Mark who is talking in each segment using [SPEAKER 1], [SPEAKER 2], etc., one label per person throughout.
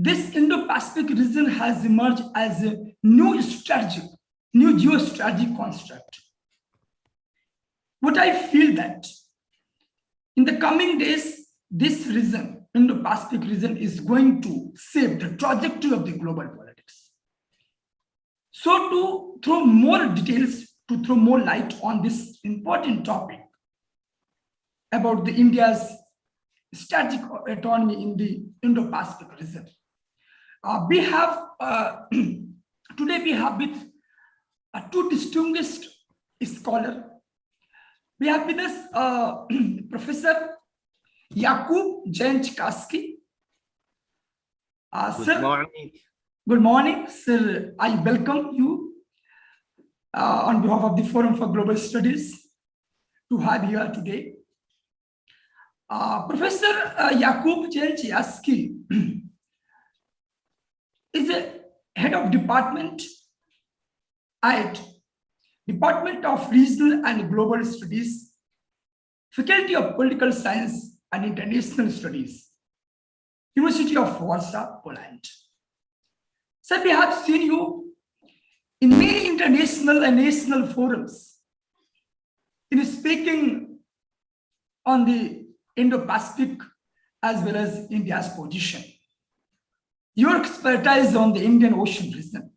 [SPEAKER 1] this Indo-Pacific region has emerged as a new geostrategic construct. What I feel that in the coming days, this region, Indo-Pacific region, is going to shape the trajectory of the global politics. So to throw more details, to throw more light on this important topic about the India's strategic autonomy in the Indo-Pacific region, today we have with two distinguished scholars. We have with us Professor Jakub Zajaczkowski.
[SPEAKER 2] Good morning.
[SPEAKER 1] Good morning, sir. I welcome you on behalf of the Forum for Global Studies to have here today. Professor Jakub Zajaczkowski is a head of department at Department of Regional and Global Studies, Faculty of Political Science and International Studies, University of Warsaw, Poland. Sir, we have seen you in many international and national forums in speaking on the Indo-Pacific as well as India's position. Your expertise on the Indian Ocean region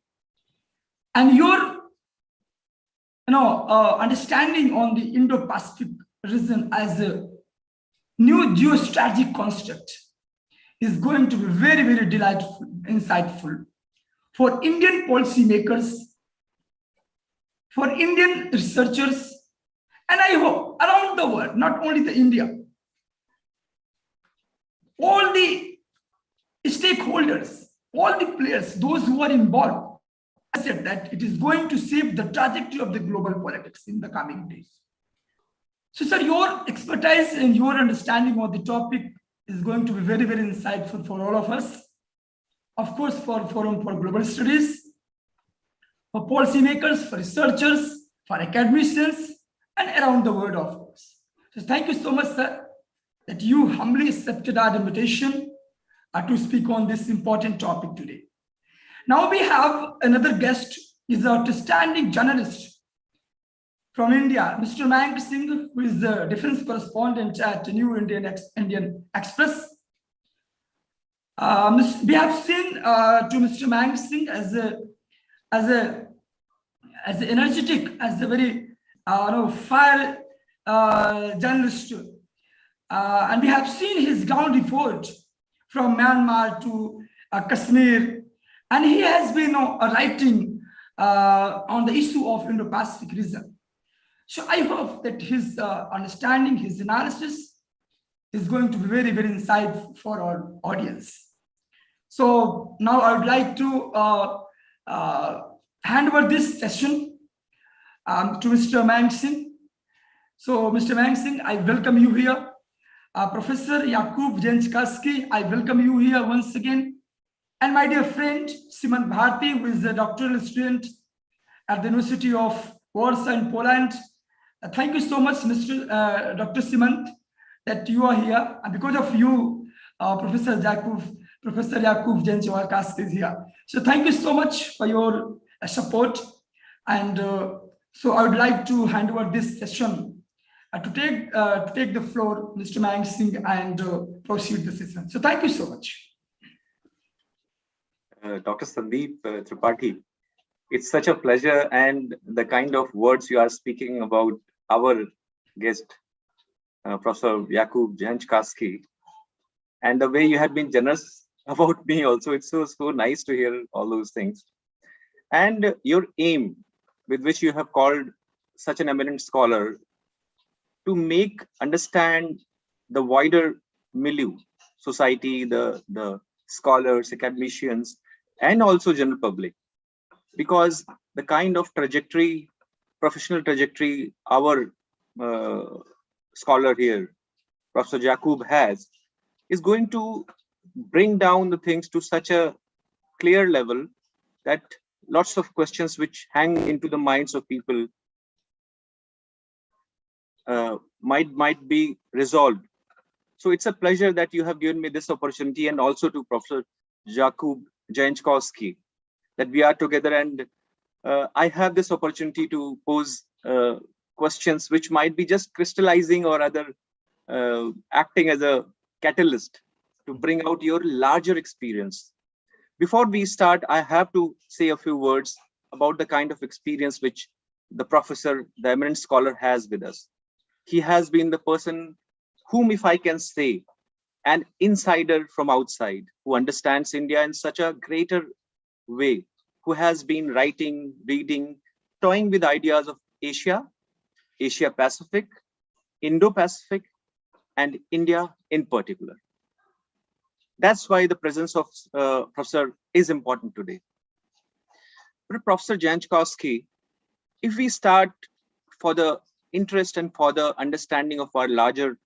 [SPEAKER 1] and your understanding on the Indo-Pacific region as a new geostrategic construct is going to be very, very delightful, insightful for Indian policymakers, for Indian researchers, and I hope around the world, not only the India, all the stakeholders, all the players, those who are involved, I said that it is going to shape the trajectory of the global politics in the coming days. So, sir, your expertise and your understanding of the topic is going to be very, very insightful for all of us. Of course, for Forum for Global Studies, for policymakers, for researchers, for academicians, and around the world, of course. So, thank you so much, sir, that you humbly accepted our invitation to speak on this important topic today. Now we have another guest, is an outstanding journalist from India, Mr. Mayank Singh, who is the defense correspondent at New Indian Express. We have seen to Mr. Mayank Singh as energetic, as a very fire journalist, and we have seen his ground report from Myanmar to Kashmir. And he has been writing on the issue of Indo-Pacific region. So I hope that his understanding, his analysis is going to be very, very insightful for our audience. So now I would like to hand over this session to Mr. Mayank Singh. So Mr. Mayank Singh, I welcome you here. Professor Jakub Zajaczkowski, I welcome you here once again. And my dear friend, Simon Bharti, who is a doctoral student at the University of Warsaw in Poland. Thank you so much, Dr. Simon, that you are here. And because of you, Professor Jakub Zajaczkowski is here. So thank you so much for your support. And so I would like to hand over this session to take the floor, Mr. Mayank Singh, and proceed the session. So thank you so much.
[SPEAKER 2] Dr. Sandeep Tripathi, it's such a pleasure, and the kind of words you are speaking about our guest, Professor Jakub Zajaczkowski, and the way you have been generous about me also. It's so nice to hear all those things. And your aim with which you have called such an eminent scholar to understand the wider milieu, society, the scholars, academicians, and also general public, because the kind of trajectory, professional trajectory our scholar here, Professor Jakub, has, is going to bring down the things to such a clear level that lots of questions which hang into the minds of people might be resolved. So it's a pleasure that you have given me this opportunity, and also to Professor Jakub Zajaczkowski that we are together, and I have this opportunity to pose questions which might be just crystallizing or other acting as a catalyst to bring out your larger experience. Before we start, I have to say a few words about the kind of experience which the professor, the eminent scholar, has with us. He has been the person whom, if I can say, an insider from outside who understands India in such a greater way, who has been writing, reading, toying with ideas of Asia, Asia Pacific, Indo-Pacific, and India in particular. That's why the presence of Professor is important today. But Professor Zajaczkowski, if we start for the interest and for the understanding of our larger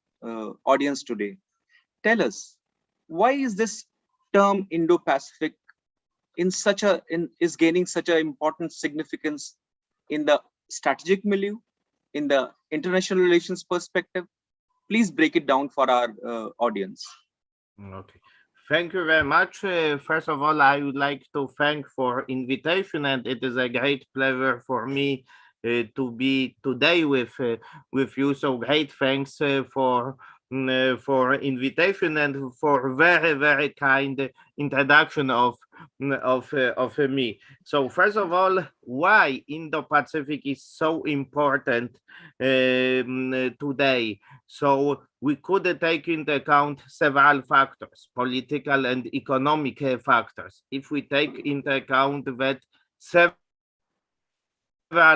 [SPEAKER 2] audience today, tell us, why is this term Indo-Pacific is gaining such an important significance in the strategic milieu, in the international relations perspective? Please break it down for our audience.
[SPEAKER 3] Okay, thank you very much. First of all, I would like to thank for invitation, and it is a great pleasure for me to be today with you. So great thanks for invitation and for very kind introduction of me. So first of all, why Indo-Pacific is so important today? So we could take into account several factors, political and economic factors. If we take into account that several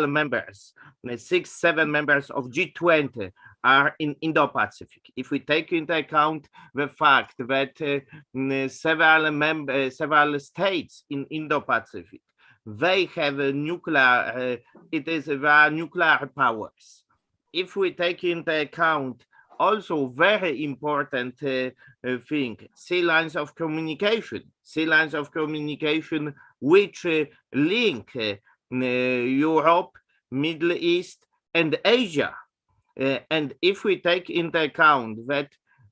[SPEAKER 3] members, 6-7 members of G20 are in Indo-Pacific. If we take into account the fact that several states in Indo-Pacific, they have a nuclear, they are nuclear powers. If we take into account also very important thing, sea lines of communication which link Europe, Middle East, and Asia. And if we take into account that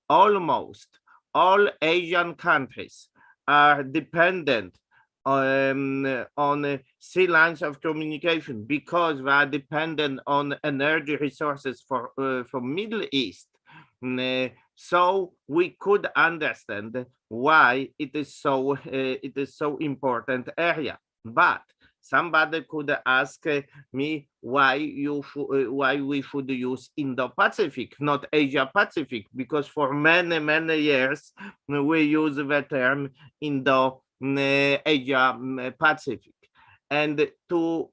[SPEAKER 3] almost all Asian countries are dependent on sea lines of communication because they are dependent on energy resources from Middle East, so we could understand why it is so important area. But somebody could ask me why we should use Indo-Pacific, not Asia-Pacific, because for many years we use the term Indo-Asia-Pacific. And to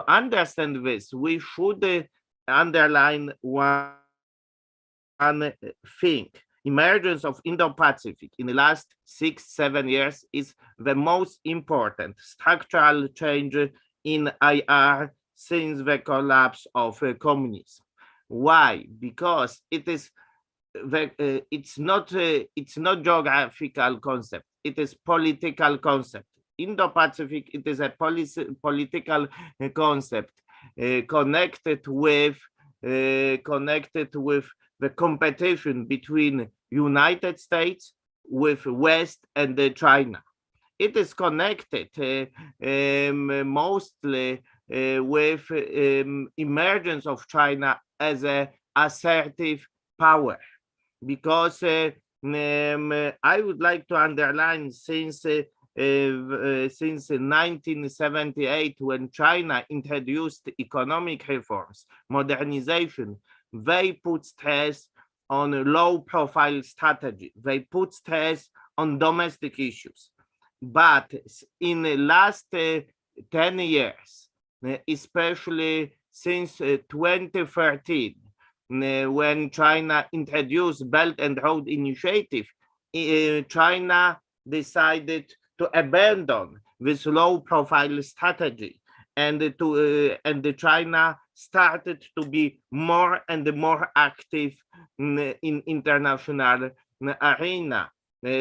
[SPEAKER 3] understand this, we should underline one thing. Emergence of Indo-Pacific in the last 6-7 years is the most important structural change in IR since the collapse of communism. Why? Because it is it's not geographical concept, it is political concept. Indo-Pacific, it is a political concept connected with the competition between United States with West and China. It is connected mostly with emergence of China as an assertive power, because I would like to underline since 1978, when China introduced economic reforms, modernization, they put stress on a low-profile strategy. They put stress on domestic issues. But in the last 10 years, especially since 2013, when China introduced Belt and Road Initiative, China decided to abandon this low-profile strategy, and China started to be more and more active in international arena.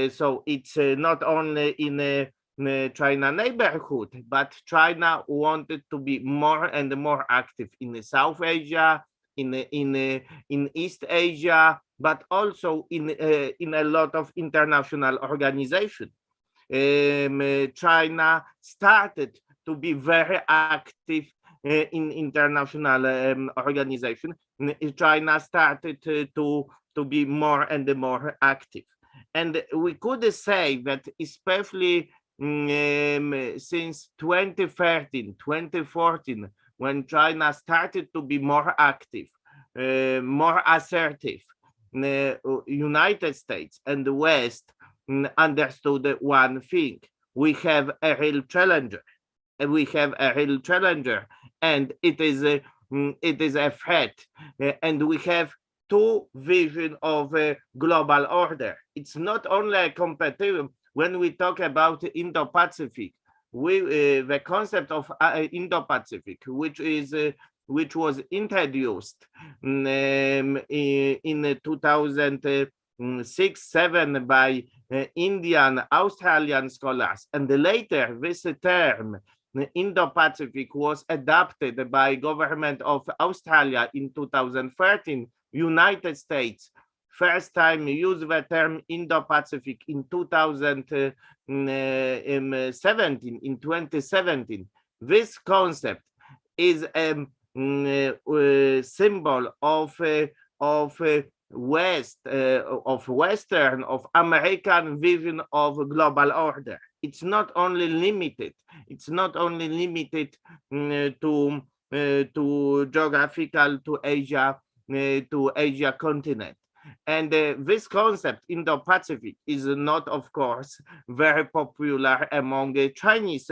[SPEAKER 3] So it's not only in China neighborhood, but China wanted to be more and more active in South Asia, in East Asia, but also in a lot of international organizations. China started to be very active in international organization. China started to be more and more active. And we could say that especially since 2013, 2014, when China started to be more active, more assertive, United States and the West understood one thing: we have a real challenger, and we have a real challenger, and it is a threat, and we have two visions of a global order. It's not only a competitive. When we talk about Indo-Pacific, the concept of Indo-Pacific, which was introduced in 2006-7 by Indian, Australian scholars, and later this term Indo-Pacific was adopted by government of Australia in 2013. United States first time used the term Indo-Pacific in 2017. This concept is a symbol of Western, of American vision of global order. It's not only limited. It's not only limited to geographical, to Asia continent. And this concept, Indo-Pacific, is not, of course, very popular among Chinese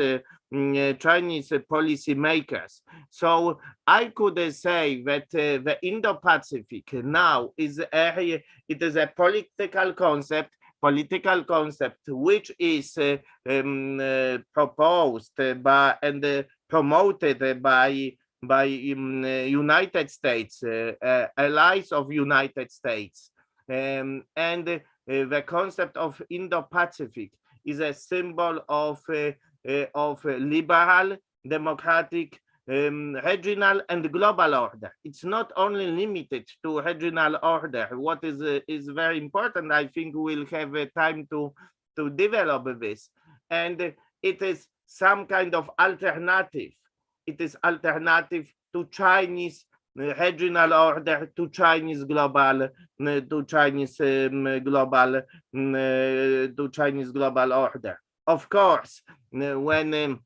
[SPEAKER 3] policy makers. So I could say that the Indo-Pacific now is a political concept which is proposed by and promoted by United States, allies of United States, and the concept of Indo-Pacific is a symbol of liberal, democratic, regional and global order. It's not only limited to regional order. What is very important, I think we'll have time to develop this, and it is some kind of alternative. It is alternative to Chinese regional order, to Chinese global, to Chinese global order. Of course, when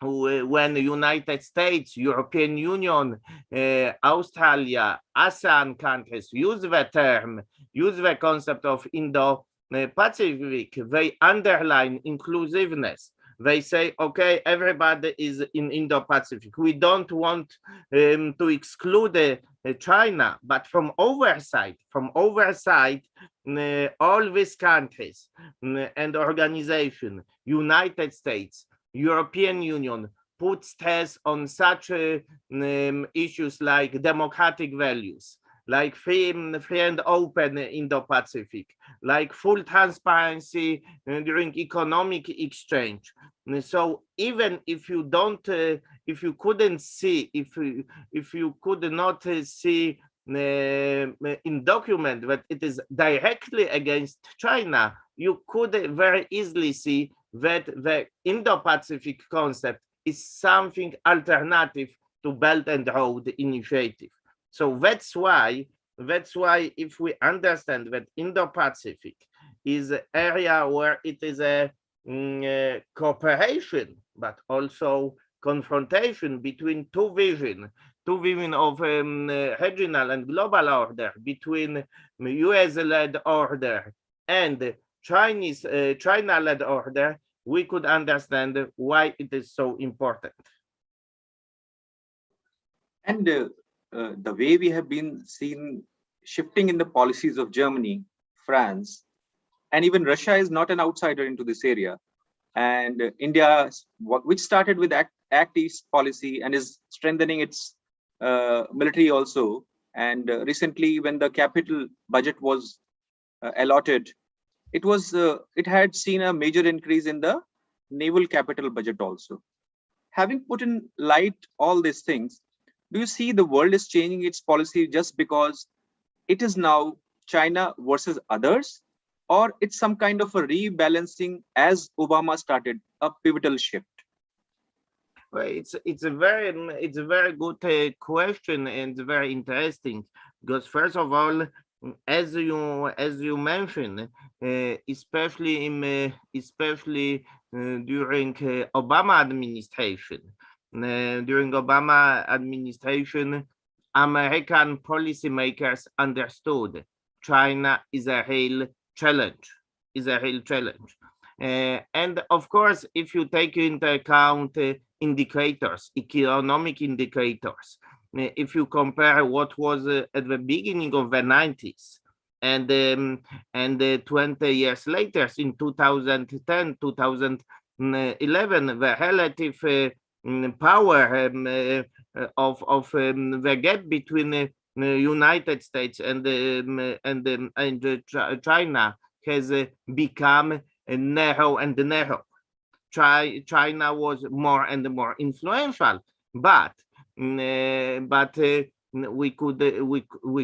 [SPEAKER 3] the United States, European Union, Australia, ASEAN countries use the term, use the concept of Indo-Pacific, they underline inclusiveness. They say, okay, everybody is in Indo-Pacific. We don't want to exclude China, but from oversight, all these countries and organizations, United States, European Union, put stress on such issues like democratic values, like free and open Indo-Pacific, like full transparency during economic exchange. So even if you don't, if you couldn't see, if you could not see in document that it is directly against China, you could very easily see that the Indo-Pacific concept is something alternative to Belt and Road Initiative. So that's why if we understand that Indo-Pacific is an area where it is a cooperation, but also confrontation between two visions of regional and global order, between US-led order and China-led order, we could understand why it is so important.
[SPEAKER 2] And the way we have been seen shifting in the policies of Germany, France, and even Russia is not an outsider into this area. And India, which started with Act East policy and is strengthening its military also. And recently, when the capital budget was allotted, it had seen a major increase in the naval capital budget also. Having put in light all these things, do you see the world is changing its policy just because it is now China versus others, or it's some kind of a rebalancing as Obama started a pivotal shift?
[SPEAKER 3] Well, it's a very good question, and very interesting, because first of all, as you mentioned, especially during Obama administration, American policymakers understood China is a real challenge, and of course, if you take into account indicators, economic indicators, if you compare what was at the beginning of the 90s and 20 years later, in 2010, 2011, the relative power of the gap between the United States and China has become narrow and narrow. China was more and more influential, but we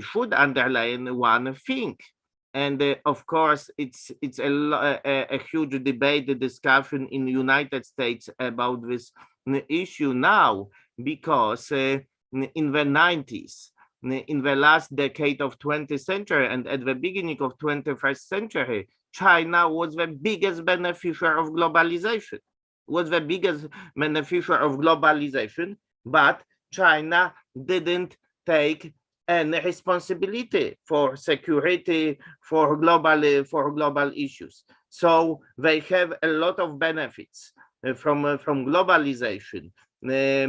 [SPEAKER 3] should underline one thing, and of course it's a huge debate, discussion in the United States about this issue now, because in the 90s, in the last decade of 20th century and at the beginning of 21st century, China was the biggest beneficiary of globalization, but China didn't take any responsibility for security, for global issues. So they have a lot of benefits from globalization. They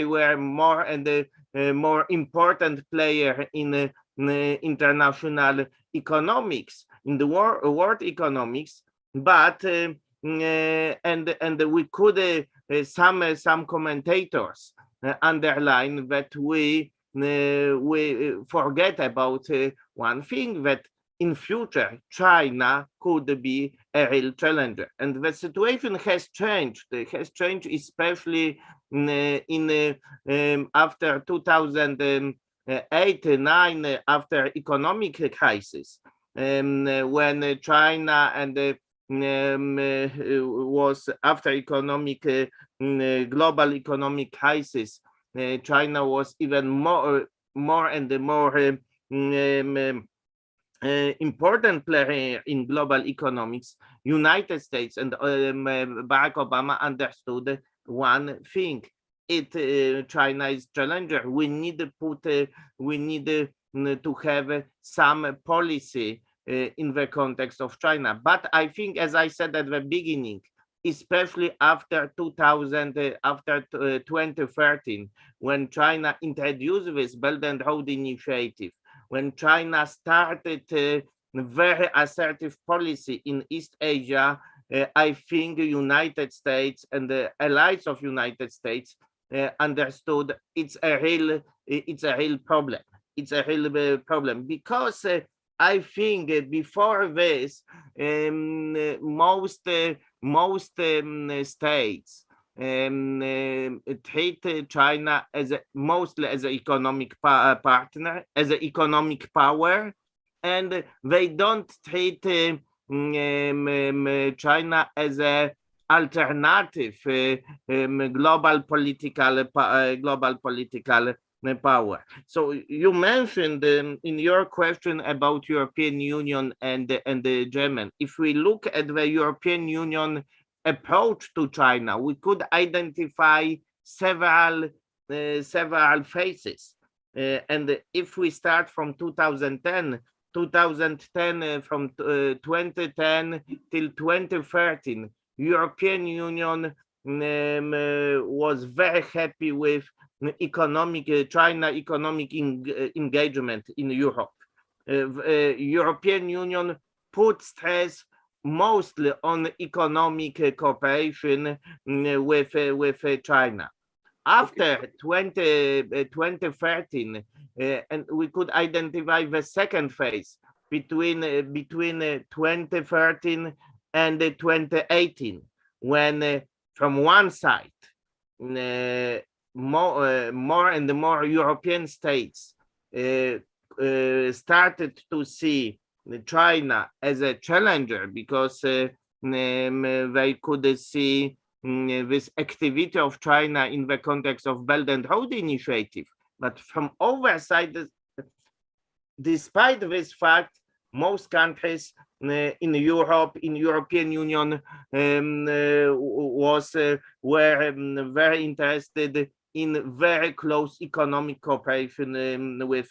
[SPEAKER 3] were more and more important player in international economics, in the world economics, but and we could some commentators underline that we forget about one thing, that in future China could be a real challenger, and the situation has changed. Especially in after 2008-9, after economic crisis, when China and was after economic global economic crisis, China was even more and more important player in global economics. United States and Barack Obama understood one thing: China is challenger. We need to have some policy in the context of China. But I think, as I said at the beginning, especially after 2013, when China introduced this Belt and Road Initiative, when China started very assertive policy in East Asia, I think the United States and the allies of United States understood it's a real problem. It's a real problem, because I think before this, most states treat China as mostly as an economic partner, as an economic power, and they don't treat China as a alternative global political power. So you mentioned in your question about European Union and the German. If we look at the European Union approach to China, we could identify several phases. And if we start from 2010, from 2010 till 2013, European Union was very happy with China economic engagement in Europe. European Union put stress mostly on economic cooperation with China. After 2013, and we could identify the second phase between 2013 and 2018, when from one side, more and more European states started to see China as a challenger because they could see this activity of China in the context of Belt and Road Initiative. But from oversight, despite this fact, most countries in Europe, in European Union, were very interested in very close economic cooperation with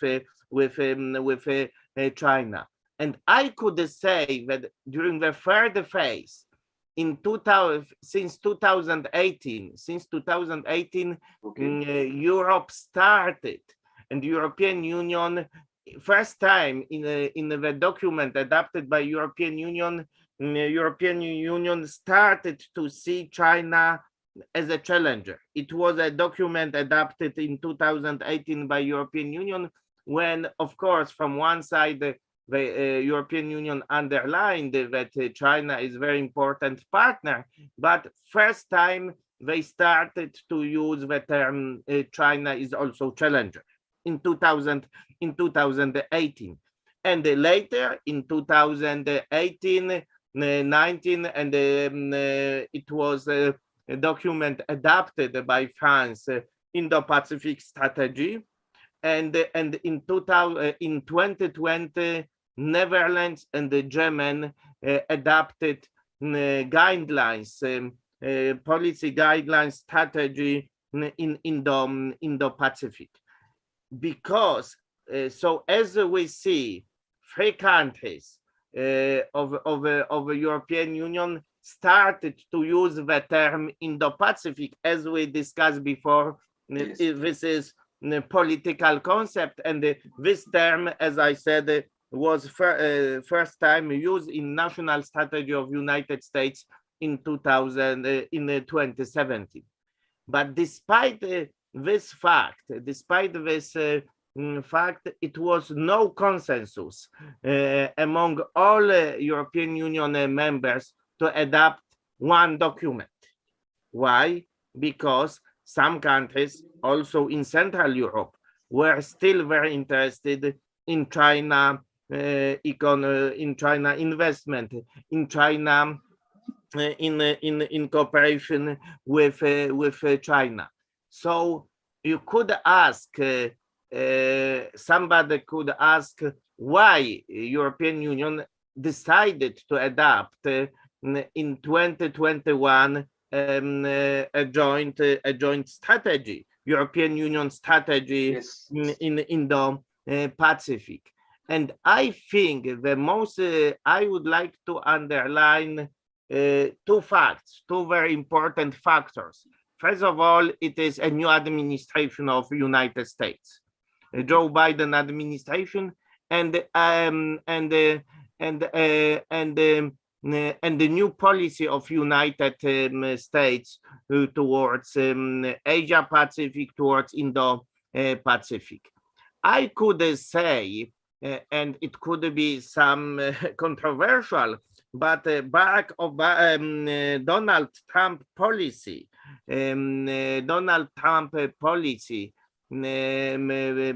[SPEAKER 3] China. And I could say that during the third phase, since 2018,
[SPEAKER 2] Okay.
[SPEAKER 3] Europe started, and the European Union, first time in the document adopted by European Union started to see China as a challenger. It was a document adopted in 2018 by European Union when, of course, from one side, the European Union underlined that China is a very important partner, but first time they started to use the term China is also challenger in 2018. And later in 2018, 19, and it was a document adopted by France, Indo-Pacific strategy. And in 2020, Netherlands and the German adopted guidelines, policy guidelines strategy in Indo-Pacific. Because so as we see, three countries of the European Union started to use the term Indo-Pacific, as we discussed before.
[SPEAKER 2] Yes.
[SPEAKER 3] This is a political concept, and this term, as I said, was first time used in national strategy of United States in 2017. But despite this fact, it was no consensus among all European Union members to adopt one document. Why? Because some countries, also in Central Europe, were still very interested in China in China investment, in China in cooperation with China. So you could ask, somebody could ask why European Union decided to adopt in 2021 a joint strategy, European Union strategy.
[SPEAKER 2] Yes.
[SPEAKER 3] in Indo-Pacific. And I think the most, I would like to underline two facts, two very important factors. First of all, it is a new administration of United States, Joe Biden administration, and the new policy of United States towards Asia Pacific, towards Indo-Pacific. I could say, and it could be some controversial, but Donald Trump policy,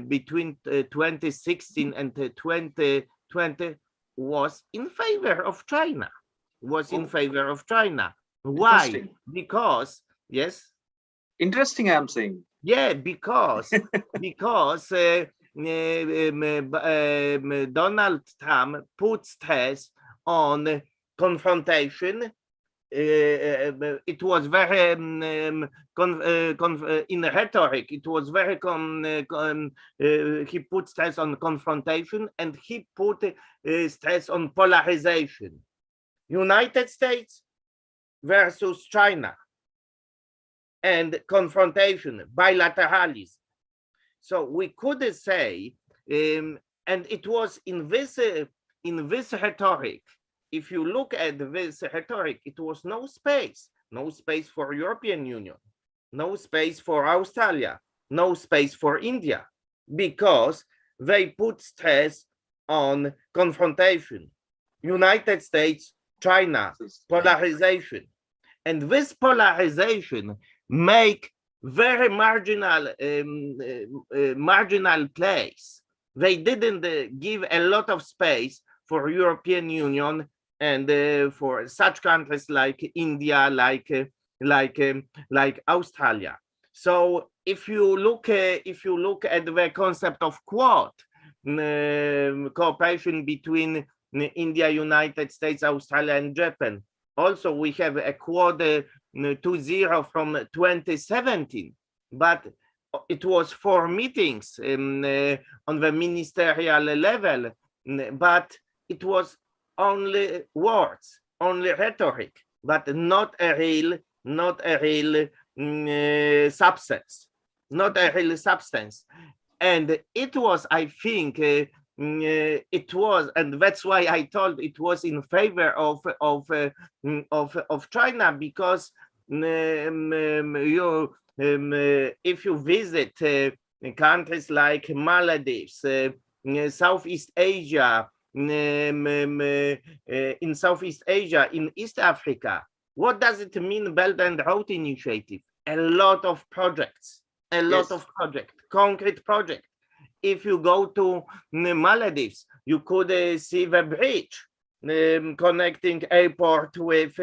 [SPEAKER 3] between 2016 and 2020 was in favor of China. Why? Because, yes.
[SPEAKER 2] Interesting, I'm saying.
[SPEAKER 3] Yeah, because Donald Trump put stress on confrontation. It was very in rhetoric. It was very he put stress on confrontation, and he put stress on polarization. United States versus China, and confrontation, bilateralism. So we could say, and it was in this rhetoric. If you look at this rhetoric, it was no space for European Union, no space for Australia, no space for India, because they put stress on confrontation. United States, China, polarization. And this polarization make very marginal place They didn't give a lot of space for European Union and for such countries like India, like Australia. So if you look at the concept of Quad, cooperation between India, United States, Australia, and Japan. Also, we have a Quad 2.0 from 2017, but it was 4 meetings on the ministerial level, but it was only words, only rhetoric, but not a real substance, not a real substance. And it was, I think, it was, and that's why I told it was in favor of China, because if you visit countries like Maldives, Southeast Asia, in Southeast Asia, in East Africa, what does it mean, Belt and Road Initiative? A lot of projects, concrete projects. If you go to Maldives, you could see the bridge connecting airport with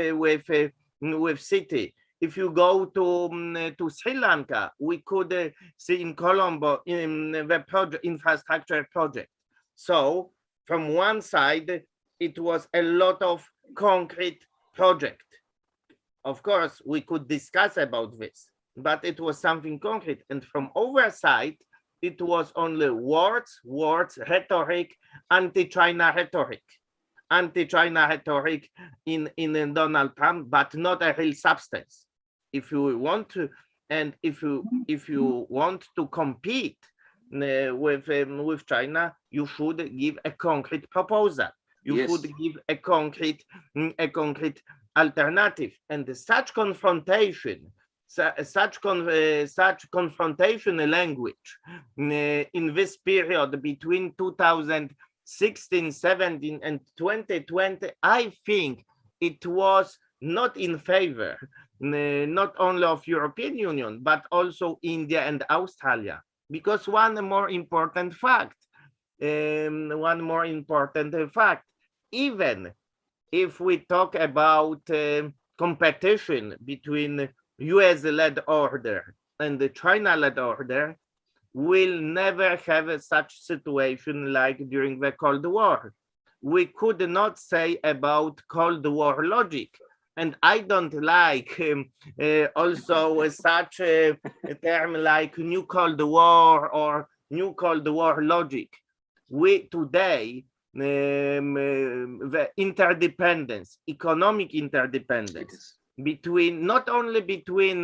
[SPEAKER 3] city. If you go to Sri Lanka, we could see in Colombo in the infrastructure project. So from one side, it was a lot of concrete project. Of course, we could discuss about this, but it was something concrete. And from other side, it was only words, rhetoric, anti-China rhetoric in Donald Trump, but not a real substance. If you want to, and if you want to compete with China, you should give a concrete proposal. You should give a concrete alternative, and such confrontation. Such confrontation language in this period between 2016, 17, and 2020, I think it was not in favor, not only of European Union, but also India and Australia. Because one more important fact, even if we talk about competition between US-led order and the China-led order, will never have such situation like during the Cold War. We could not say about Cold War logic. And I don't like also such a term like New Cold War or New Cold War logic. We today, the interdependence, economic interdependence, between not only between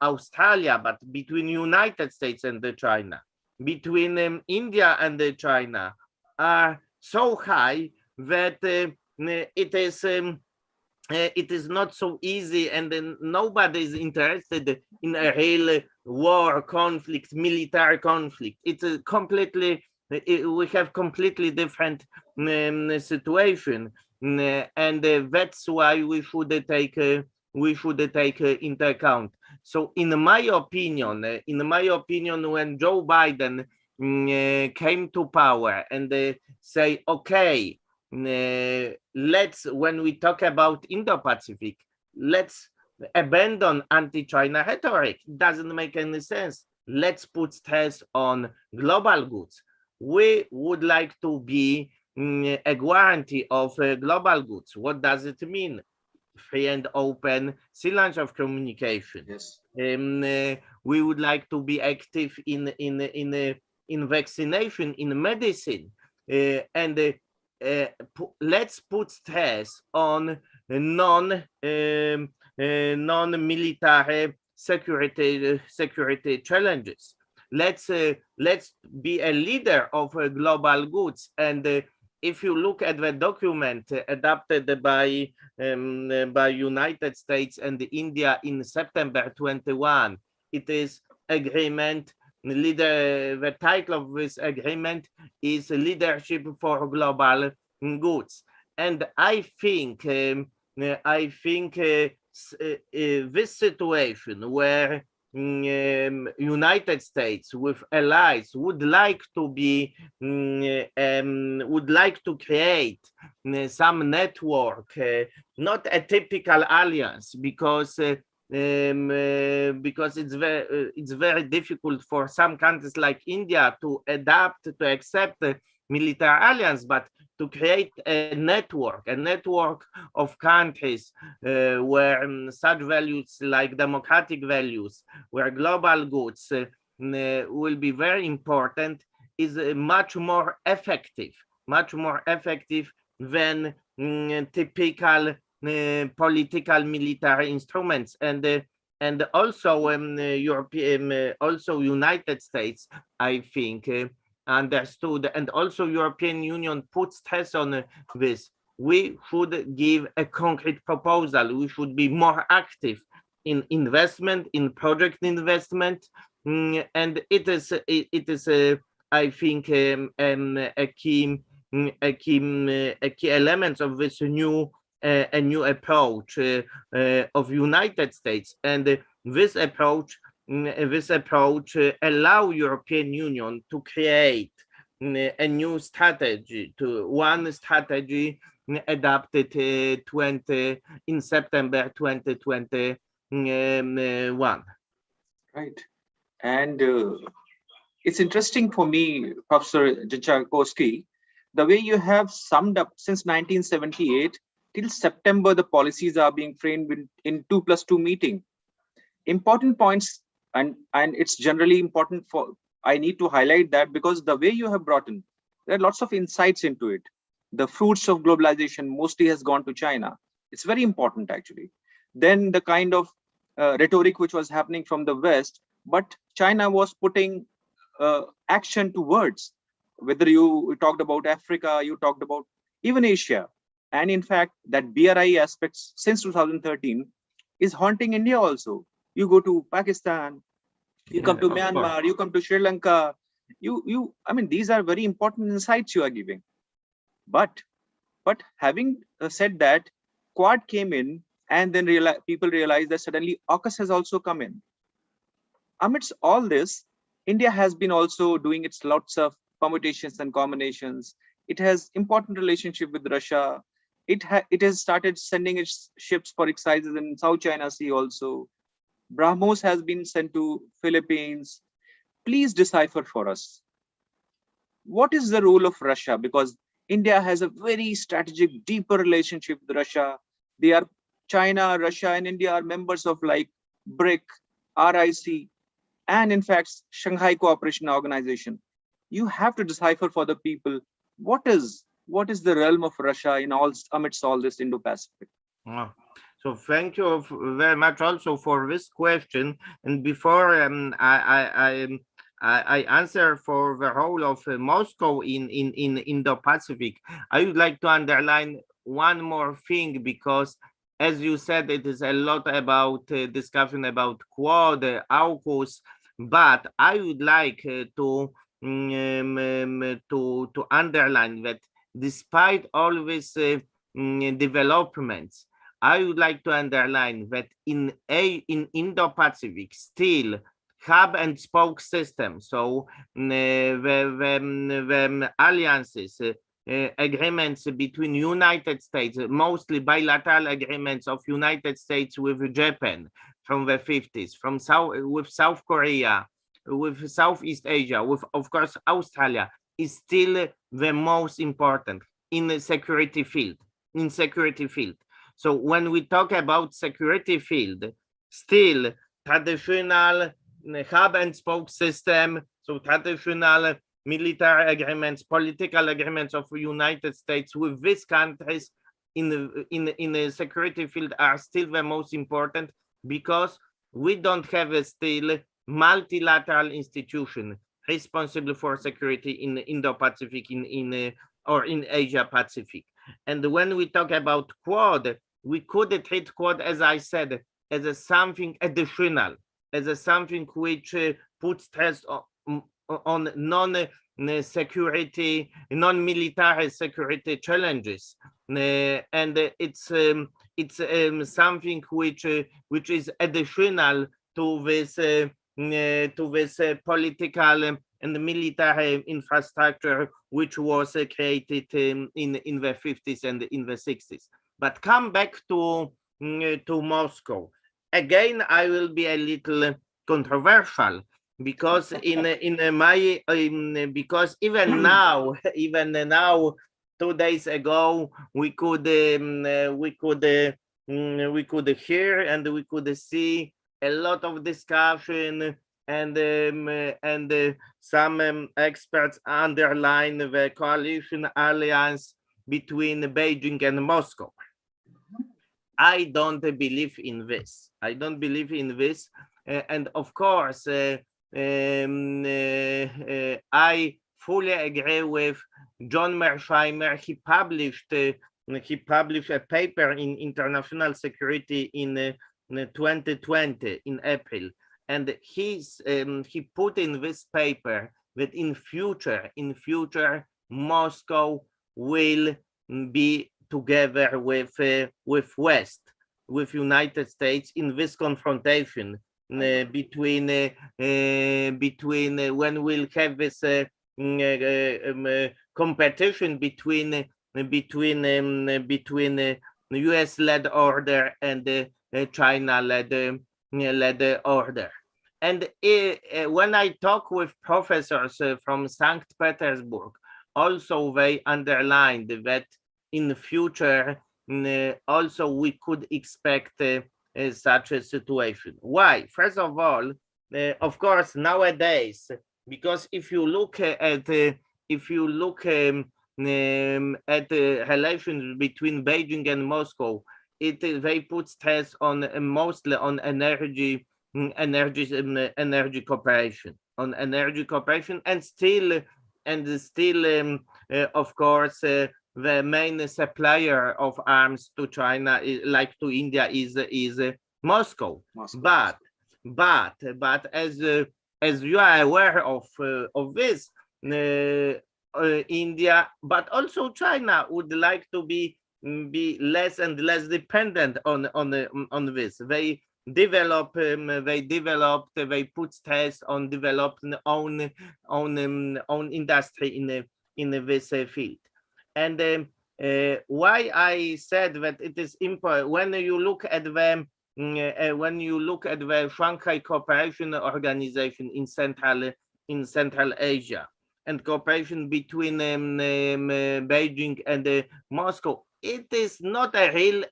[SPEAKER 3] Australia, but between United States and China, between India and China, are so high that it is not so easy, and nobody is interested in a real war, conflict, military conflict. It's a completely, we have completely different situation. And that's why we should take into account. So in my opinion, when Joe Biden came to power and say, okay, let's, when we talk about Indo-Pacific, let's abandon anti-China rhetoric. It doesn't make any sense. Let's put stress on global goods. We would like to be a guarantee of global goods. What does it mean? Free and open sea launch of communication.
[SPEAKER 2] Yes.
[SPEAKER 3] We would like to be active in vaccination, in medicine, and let's put stress on non-military security challenges. Let's be a leader of global goods. And if you look at the document adopted by United States and India in September 21, it is agreement. The title of this agreement is Leadership for Global Goods. And I think this situation where United States with allies would like to be would like to create some network, not a typical alliance, because it's very difficult for some countries like India to adapt, to accept the military alliance, but to create a network of countries where such values like democratic values, where global goods will be very important, is much more effective than typical political military instruments. And also European, also United States, I think, understood, and also European Union puts stress on this. We should give a concrete proposal. We should be more active in investment, in project investment, and it is I think a key element of this new a new approach of United States. And this approach allow European Union to create a new strategy, one strategy adopted in September 2021.
[SPEAKER 2] Right. And it's interesting for me, Professor Zajaczkowski, the way you have summed up since 1978 till September, the policies are being framed in 2+2 meeting. Important points, and it's generally important for, I need to highlight that because the way you have brought in, there are lots of insights into it. The fruits of globalization mostly has gone to China. It's very important actually. Then the kind of rhetoric which was happening from the West, but China was putting action to words. Whether you talked about Africa, you talked about even Asia. And in fact, that BRI aspects since 2013 is haunting India also. You go to Pakistan, you come to Myanmar, you come to Sri Lanka. I mean, these are very important insights you are giving. But having said that, Quad came in, and then people realized that suddenly AUKUS has also come in. Amidst all this, India has been also doing its lots of permutations and combinations. It has important relationship with Russia. It has started sending its ships for exercises in South China Sea also. BrahMos has been sent to Philippines. Please decipher for us, what is the role of Russia? Because India has a very strategic, deeper relationship with Russia. They are China, Russia, and India are members of like BRIC, RIC, and in fact, Shanghai Cooperation Organization. You have to decipher for the people, what is the realm of Russia in amidst all this Indo-Pacific?
[SPEAKER 3] So thank you very much also for this question. And before I answer for the role of Moscow in Indo-Pacific, I would like to underline one more thing, because as you said, it is a lot about discussion about Quad, AUKUS, but I would like to underline that despite all these developments, I would like to underline that in Indo-Pacific, still hub and spoke system. So the alliances, agreements between United States, mostly bilateral agreements of United States with Japan from the 50s, with South Korea, with Southeast Asia, with of course Australia, is still the most important in the security field. So when we talk about security field, still traditional hub and spoke system, so traditional military agreements, political agreements of the United States with these countries in the security field are still the most important, because we don't have a still multilateral institution responsible for security in Indo-Pacific, or in Asia-Pacific. And when we talk about Quad, we could treat Quad, as I said, as a something additional, as a something which puts stress on non-security, non-military security challenges, and it's something which is additional to this political and military infrastructure which was created in the 50s and in the 60s. But come back to Moscow. Again, I will be a little controversial because because even now 2 days ago we could hear and we could see a lot of discussion, and some experts underline the coalition alliance between Beijing and Moscow. I don't believe in this. I don't believe in this. And of course, I fully agree with John Mearsheimer. He published a paper in International Security in 2020 in April, and he put in this paper that in future Moscow will be together with West, with United States in this confrontation between when we'll have this competition between US-led order and China-led order. And when I talk with professors from Saint Petersburg, also they underlined that in the future, also we could expect such a situation. Why? First of all, of course, nowadays, because if you look at the relations between Beijing and Moscow, they put stress on mostly on energy cooperation, and still, of course, the main supplier of arms to China, like to India, is Moscow. But as you are aware of this, India, but also China would like to be less and less dependent on this. They put stress on developing own industry in this field. And why I said that it is important when you look at the Shanghai Cooperation Organization in Central Asia, and cooperation between Beijing and Moscow, it is not a real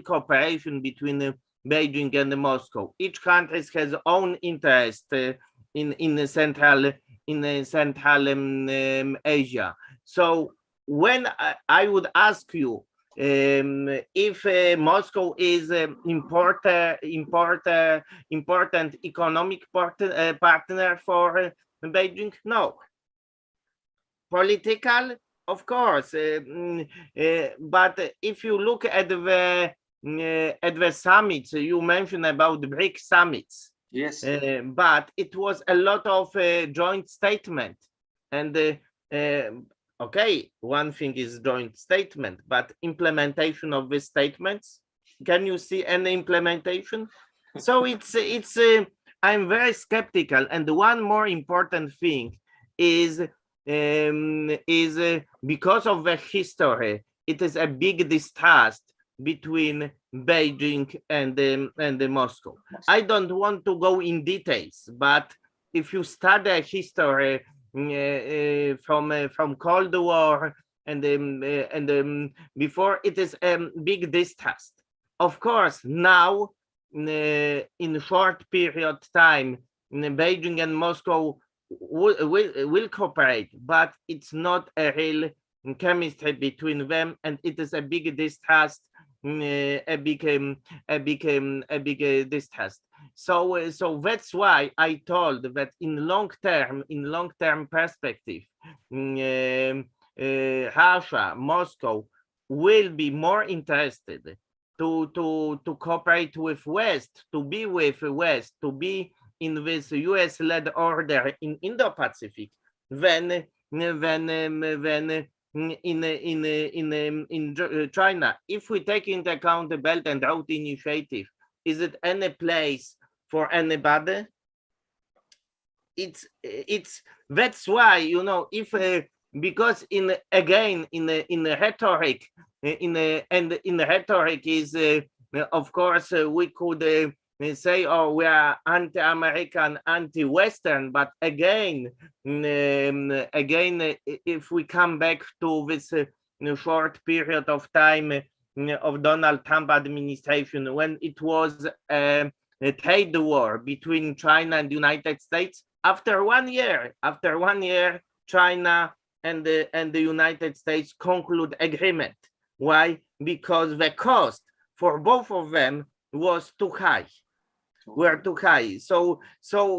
[SPEAKER 3] cooperation between Beijing and Moscow. Each country has own interest in Central Asia. So when I would ask you if Moscow is important economic partner for Beijing, no. Political, of course, but if you look at the summits, you mentioned about the BRIC summits.
[SPEAKER 2] Yes.
[SPEAKER 3] But it was a lot of joint statement, and okay, one thing is joint statement, but implementation of these statements, can you see any implementation? So it's I'm very skeptical. And one more important thing is because of the history, it is a big distrust between Beijing and Moscow. I don't want to go in details, but if you study history from Cold War and before, it is big distrust. Of course, now in short period time, Beijing and Moscow will cooperate, but it's not a real chemistry between them, and it is a big distrust, a big distrust. So that's why I told that in long term perspective, Russia, Moscow will be more interested to cooperate with West, to be with West, to be in this US-led order in Indo-Pacific than in China. If we take into account the Belt and Road Initiative, is it any place for anybody. That's why, you know, if because in the rhetoric in the rhetoric is of course we could say, oh, we are anti-American, anti-Western, but again, if we come back to this short period of time of Donald Trump administration, when it was a trade war between China and the United States, after 1 year, China and the United States conclude agreement. Why? Because the cost for both of them was too high. Were too high. So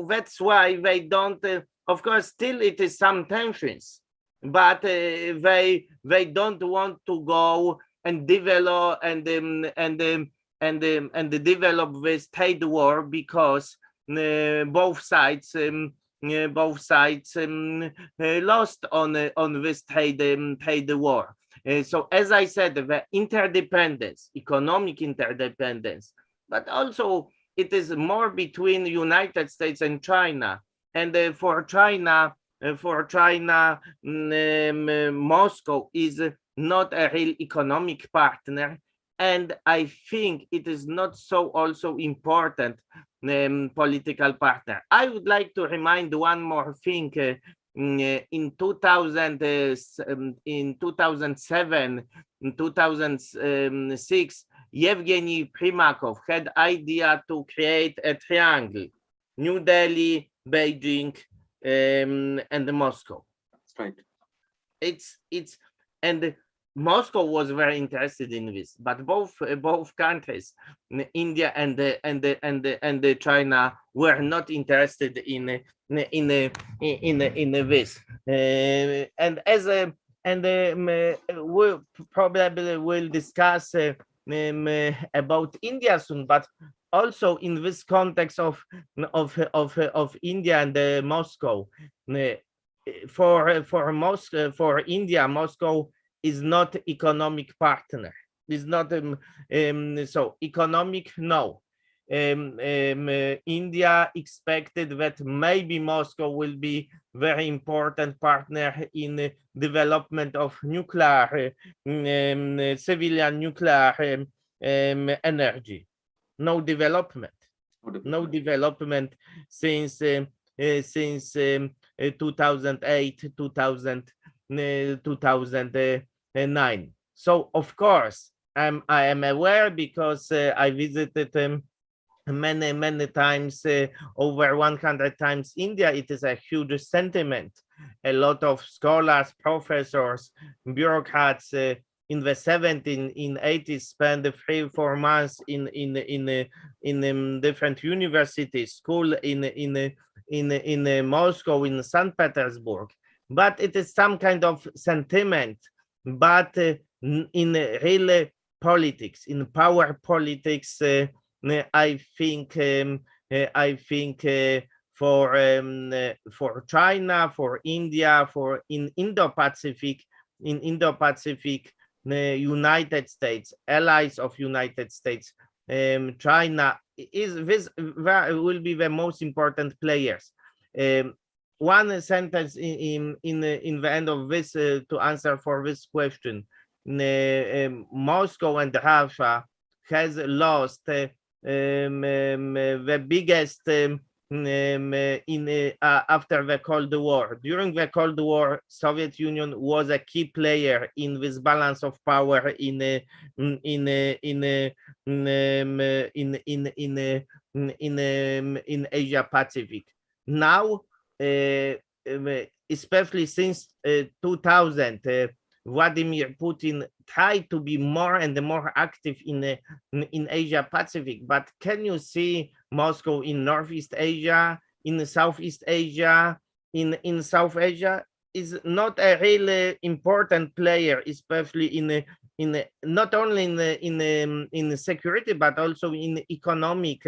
[SPEAKER 3] that's why they don't. Of course, still it is some tensions, but they don't want to go and develop and develop this trade war, because both sides lost on this trade war. So as I said, the interdependence, economic interdependence, but also it is more between the United States and China. And for China, Moscow is not a real economic partner. And I think it is not so also important political partner. I would like to remind one more thing. In 2007, in 2006, Yevgeny Primakov had idea to create a triangle: New Delhi, Beijing, and Moscow.
[SPEAKER 2] That's right.
[SPEAKER 3] And Moscow was very interested in this, but both countries, India and China, were not interested in this. We probably will discuss about India soon, but also in this context of India and Moscow. For India, Moscow is not economic partner. Is not so economic. No. India expected that maybe Moscow will be very important partner in development of nuclear, civilian nuclear energy. No development. No development since 2008, 2009. So of course I am aware, because I visited many times, over 100 times, India. It is a huge sentiment. A lot of scholars, professors, bureaucrats in the 70s, in 80s spent 3-4 months in different universities, school in Moscow, in Saint Petersburg. But it is some kind of sentiment. But in real politics, in power politics, I think for China, for India, for in Indo-Pacific, United States, allies of United States, China will be the most important players. One sentence in the end of this to answer for this question. Moscow and Russia has lost the biggest after the Cold War. During the Cold War, Soviet Union was a key player in this balance of power in Asia Pacific. Now, especially since 2000, Vladimir Putin tried to be more and more active in Asia Pacific. But can you see Moscow in Northeast Asia, in Southeast Asia, in South Asia? Is not a really important player, especially in not only in security, but also in economic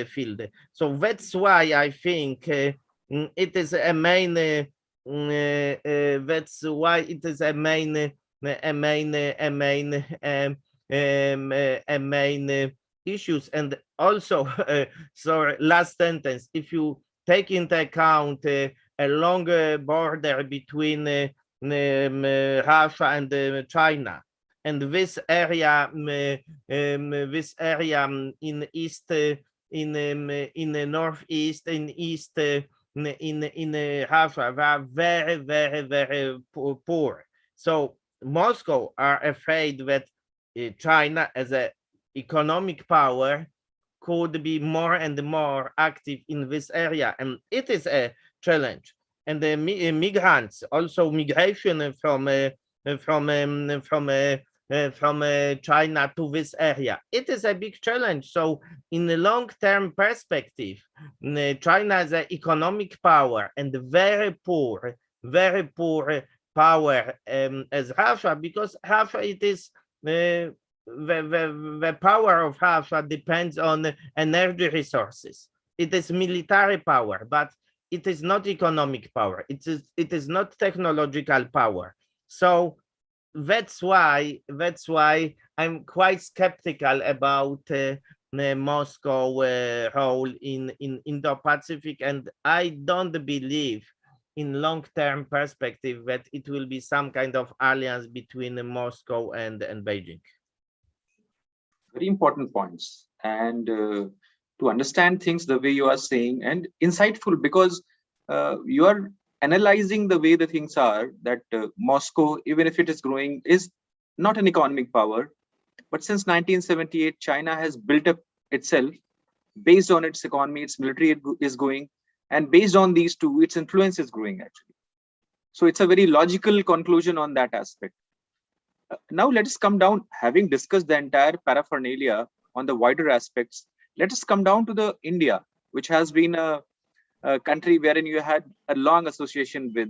[SPEAKER 3] field. So that's why I think it is a main. That's why it is a main issues. And also, sorry, last sentence, if you take into account a longer border between Russia and China, and this area, in east, in the northeast, in east, in Russia, they are very, very, very poor. So Moscow are afraid that China, as an economic power, could be more and more active in this area, and it is a challenge. And the migrants, also migration from China to this area, it is a big challenge. So in the long-term perspective, China is an economic power and very poor power as Russia, because Russia, it is the power of Russia depends on energy resources. It is military power, but it is not economic power. It is not technological power. So that's why I'm quite skeptical about Moscow role in Indo-Pacific, and I don't believe in long-term perspective that it will be some kind of alliance between Moscow and Beijing.
[SPEAKER 2] Very important points, and to understand things the way you are saying, and insightful, because you are analyzing the way the things are, that Moscow, even if it is growing, is not an economic power, but since 1978 China has built up itself based on its economy, its military is going, and based on these two, its influence is growing actually. So it's a very logical conclusion on that aspect. Now let us come down, having discussed the entire paraphernalia on the wider aspects, let us come down to the India, which has been a country wherein you had a long association with,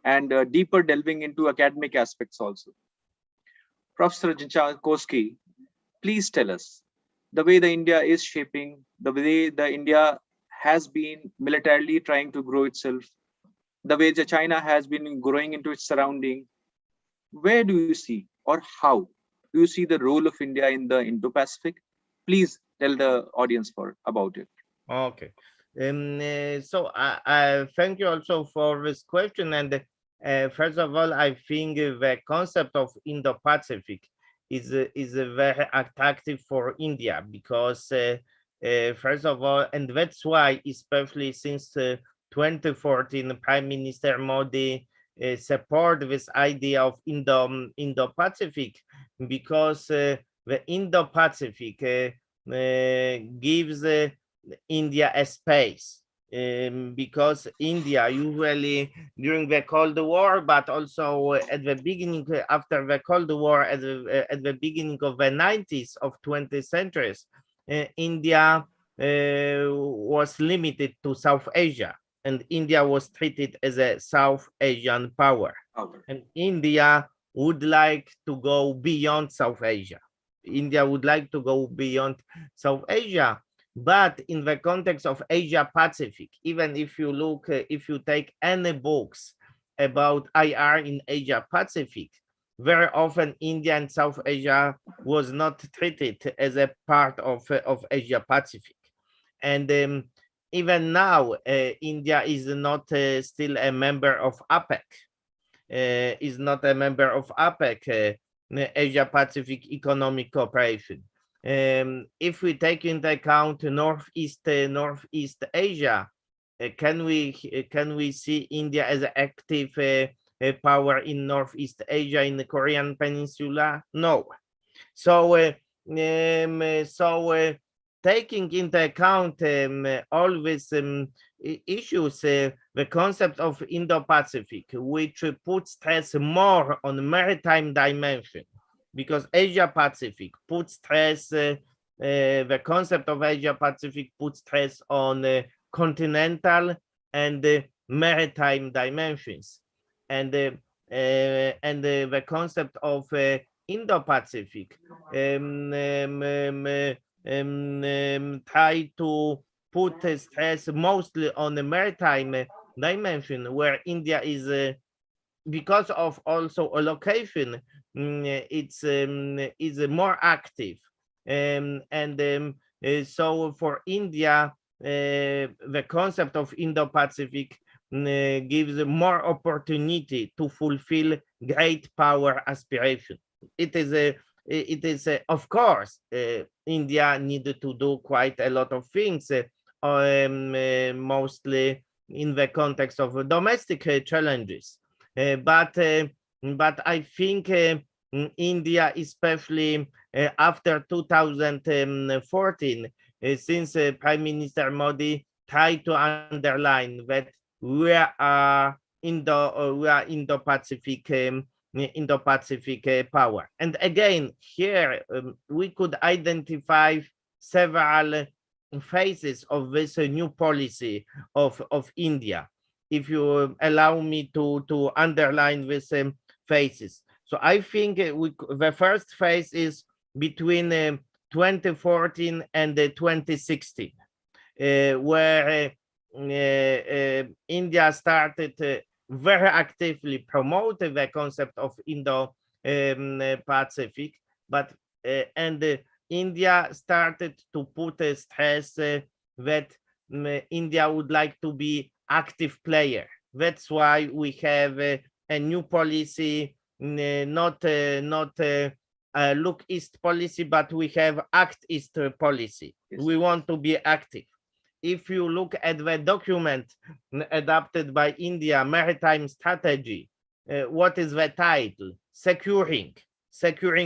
[SPEAKER 2] and deeper delving into academic aspects also. Professor Zajaczkowski, please tell us the way the India is shaping, the way the India has been militarily trying to grow itself, the way the China has been growing into its surrounding. Where do you see, or how do you see the role of India in the Indo-Pacific? Please tell the audience about it.
[SPEAKER 3] Okay. So I thank you also for this question. And first of all, I think the concept of Indo-Pacific is very attractive for India, because first of all, and that's why, especially since 2014, Prime Minister Modi support this idea of Indo-Pacific, because the Indo-Pacific gives India a space, because India usually during the Cold War, but also at the beginning, after the Cold War, at the beginning of the 90s of 20th centuries, India was limited to South Asia, and India was treated as a South Asian power.
[SPEAKER 2] Okay.
[SPEAKER 3] And India would like to go beyond South Asia. India would like to go beyond South Asia. But in the context of Asia Pacific, even if you look, if you take any books about IR in Asia Pacific, very often India and South Asia was not treated as a part of Asia Pacific. And even now, India is not still a member of APEC, is not a member of APEC, Asia Pacific Economic Cooperation. If we take into account Northeast Asia, can we see India as an active power in Northeast Asia, in the Korean Peninsula? No. So taking into account all these issues, the concept of Indo-Pacific, which puts stress more on maritime dimension, because Asia Pacific puts stress, the concept of Asia Pacific puts stress on continental and maritime dimensions, and the concept of Indo-Pacific try to put stress mostly on the maritime dimension, where India is, because of also a location, it's more active So for India, the concept of Indo-Pacific gives more opportunity to fulfill great power aspiration. It is of course, India needed to do quite a lot of things, mostly in the context of domestic challenges. But I think India, especially after 2014, since Prime Minister Modi tried to underline that we are Indo-Pacific power. And again, here we could identify several phases of this new policy of India. If you allow me to underline these phases. So I think the first phase is between 2014 and 2016, where India started very actively promote the concept of Indo-Pacific, but India started to put a stress that India would like to be active player. That's why we have a new policy, not look east policy, but we have act east policy. Yes. We want to be active. If you look at the document adopted by India Maritime Strategy, what is the title? Securing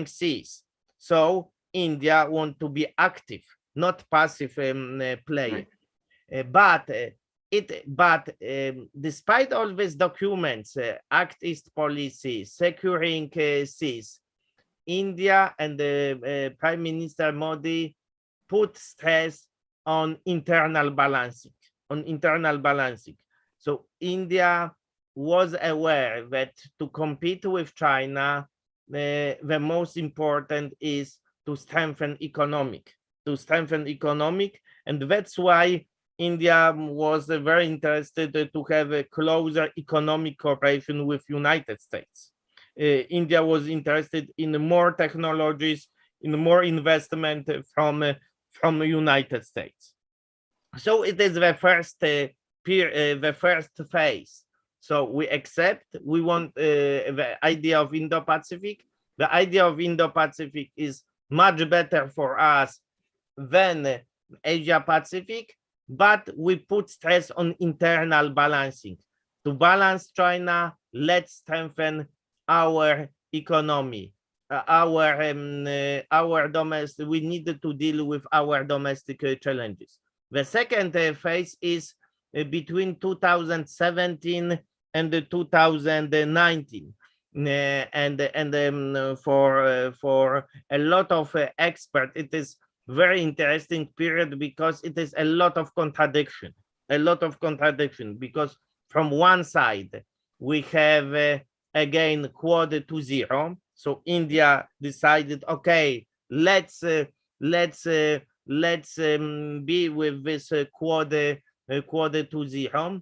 [SPEAKER 3] seas. So India want to be active, not passive player. Right. Despite all these documents, Act East policy, securing seas, India and Prime Minister Modi put stress on internal balancing. So India was aware that to compete with China, the most important is to strengthen economic, and that's why India was very interested to have a closer economic cooperation with United States. India was interested in more technologies, in more investment from the United States. So it is the first phase. So we want the idea of Indo-Pacific. The idea of Indo-Pacific is much better for us than Asia-Pacific, but we put stress on internal balancing. To balance China, let's strengthen our economy, our domestic. We needed to deal with our domestic challenges. The second phase is between 2017 and 2019, and for a lot of experts, it is very interesting period because it is a lot of contradiction, because from one side we have again Quad 2.0. So India decided, okay, let's be with this Quad 2.0.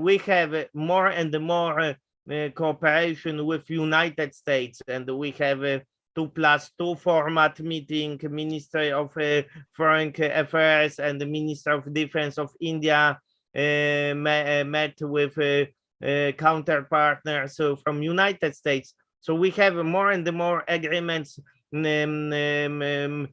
[SPEAKER 3] We have more and more cooperation with United States, and we have 2+2 format meeting. Ministry of Foreign Affairs and the Minister of Defense of India met with counterpartners from United States. So we have more and more agreements, military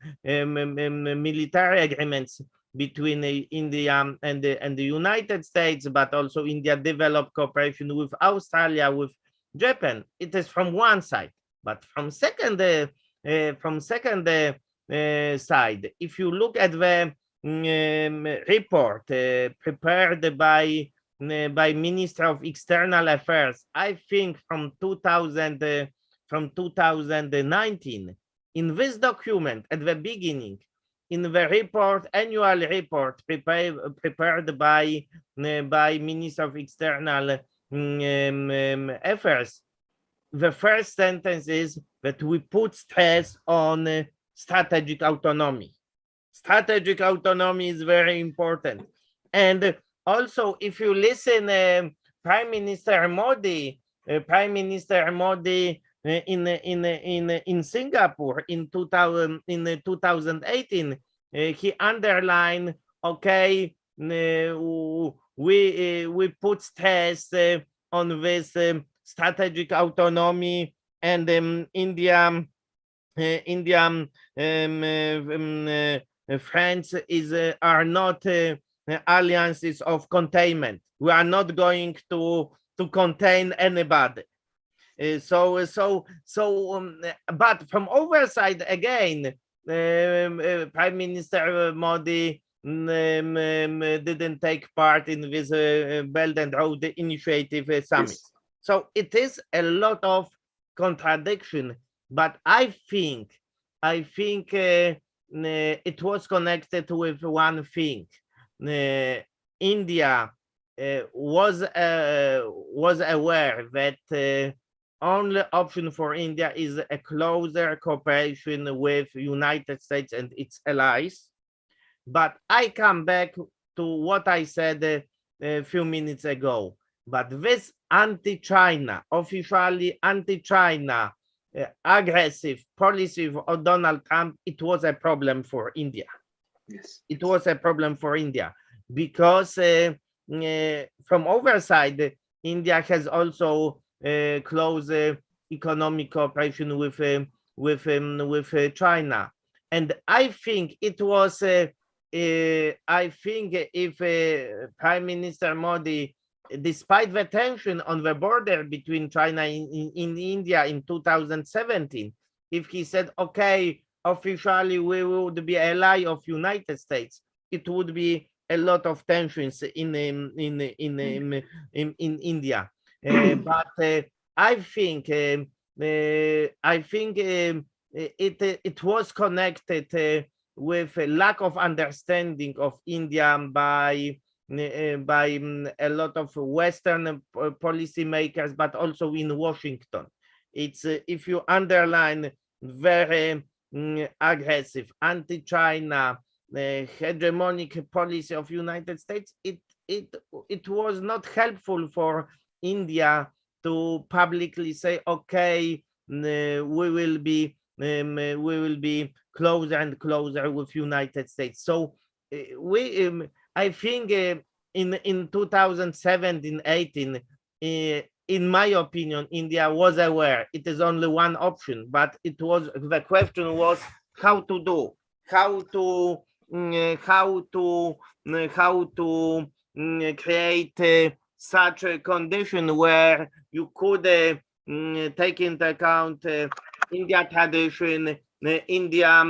[SPEAKER 3] agreements between India and the United States, but also India developed cooperation with Australia, with Japan. It is from one side. But from second side, if you look at the report prepared by Minister of External Affairs, I think from 2019, in this document at the beginning, in the report, annual report prepared by Minister of External Affairs, the first sentence is that we put stress on strategic autonomy. Strategic autonomy is very important. And also, if you listen, Prime Minister Modi in Singapore in 2018, he underlined, okay, we put stress on this strategic autonomy, and India France are not alliances of containment. We are not going to contain anybody. But from overside again, Prime Minister Modi didn't take part in this Belt and Road Initiative summit.
[SPEAKER 2] Yes.
[SPEAKER 3] So it is a lot of contradiction, but I think it was connected with one thing. India was aware that only option for India is a closer cooperation with United States and its allies. But I come back to what I said a few minutes ago. But this anti-China, officially anti-China, aggressive policy of Donald Trump, it was a problem for India.
[SPEAKER 2] Yes.
[SPEAKER 3] It was a problem for India because from overside, India has also close economic cooperation with China, and I think it was. I think if Prime Minister Modi, despite the tension on the border between China in India in 2017, if he said, okay, officially we would be ally of United States, it would be a lot of tensions in India. But I think it was connected with a lack of understanding of India by a lot of Western policymakers, but also in Washington. It's if you underline very aggressive anti-China hegemonic policy of United States, it was not helpful for India to publicly say, okay, we will be closer and closer with United States. So I think in 2017-18, in my opinion, India was aware it is only one option, but the question was how to do, how to create such a condition where you could take into account India tradition, India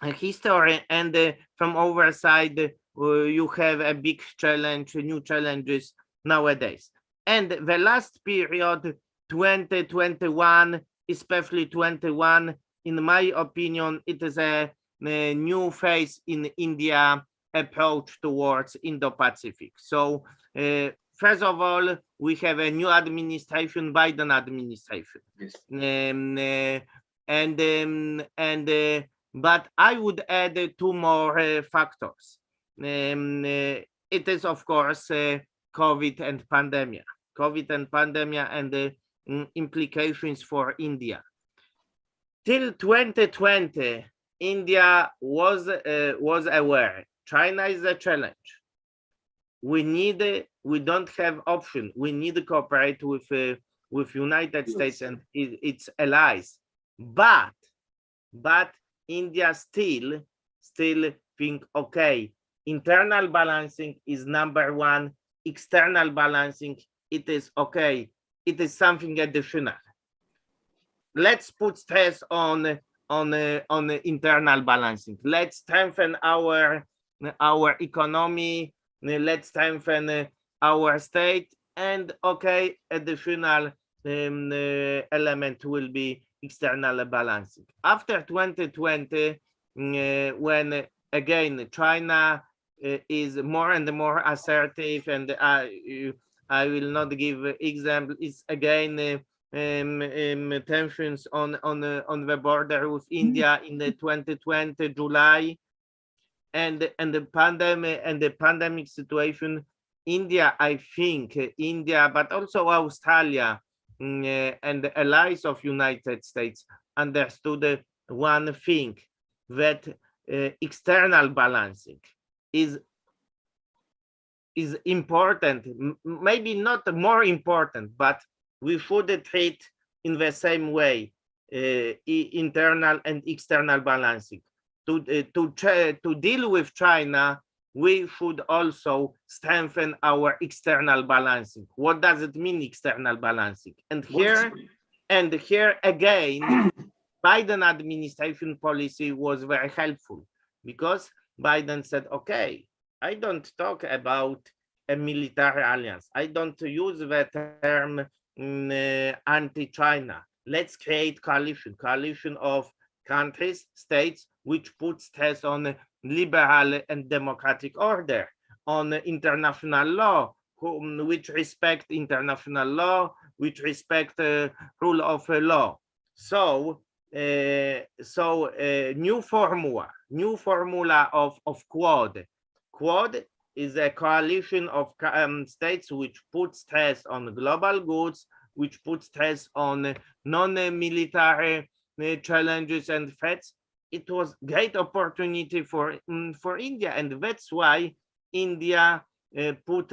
[SPEAKER 3] history, and from overside you have a big challenge, new challenges nowadays. And the last period, 2021, especially 21, in my opinion, it is a new phase in India approach towards Indo-Pacific. So first of all, we have a new administration, Biden administration.
[SPEAKER 2] Yes.
[SPEAKER 3] But I would add two more factors. It is, of course, COVID and pandemic. COVID and pandemic and the implications for India. Till 2020, India was aware China is a challenge. We don't have option. We need to cooperate with United States and its allies. But India still think, okay, internal balancing is number one. External balancing, it is okay. It is something additional. Let's put stress on internal balancing. Let's strengthen our economy. Let's strengthen our state, and okay, additional element will be external balancing. After 2020, when again China is more and more assertive, and I will not give example. It's again tensions on the border with India in the 2020 July, and the pandemic situation. India, I think India, but also Australia, and the allies of United States understood one thing, that external balancing is important, maybe not more important, but we should treat in the same way internal and external balancing. To deal with China, we should also strengthen our external balancing. What does it mean, external balancing? And here again, Biden administration policy was very helpful, because Biden said, okay, I don't talk about a military alliance. I don't use the term anti-China. Let's create coalition of countries, states, which puts stress on liberal and democratic order, on international law, which respect international law, which respect rule of law. So new formula of Quad. Quad is a coalition of states which put stress on global goods, which put stress on non-military challenges and threats. It was great opportunity for India, and that's why India put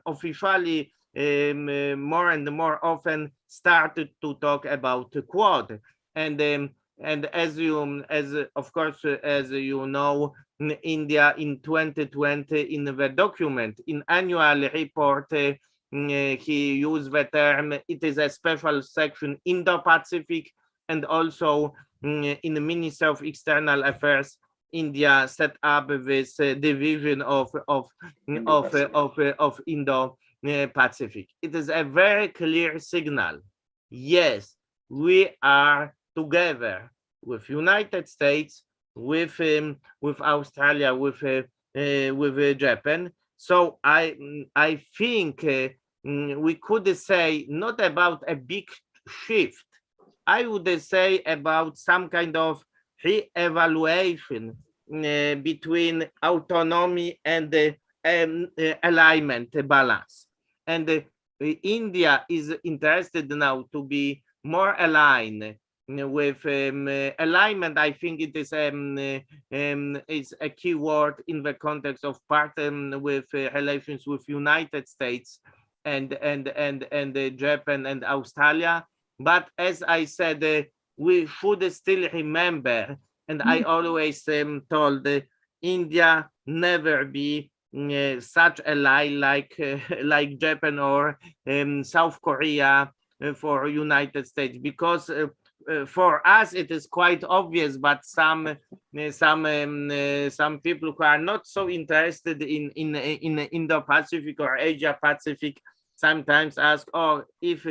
[SPEAKER 3] officially more and more often started to talk about Quad. And as you know, India in 2020 in the document, in annual report, he used the term, it is a special section, Indo-Pacific, and also in the Ministry of External Affairs, India set up this division of Indo-Pacific. It is a very clear signal. Yes, we are together with United States, with Australia, with Japan. So I think we could say not about a big shift. I would say about some kind of re-evaluation between autonomy and alignment balance. And India is interested now to be more aligned with alignment. I think it is a key word in the context of partner with relations with United States and Japan and Australia. But as I said, we should still remember, and I always told India never be such ally like Japan or South Korea for United States, because for us it is quite obvious, but some people who are not so interested in Indo-Pacific or Asia-Pacific sometimes ask, oh, if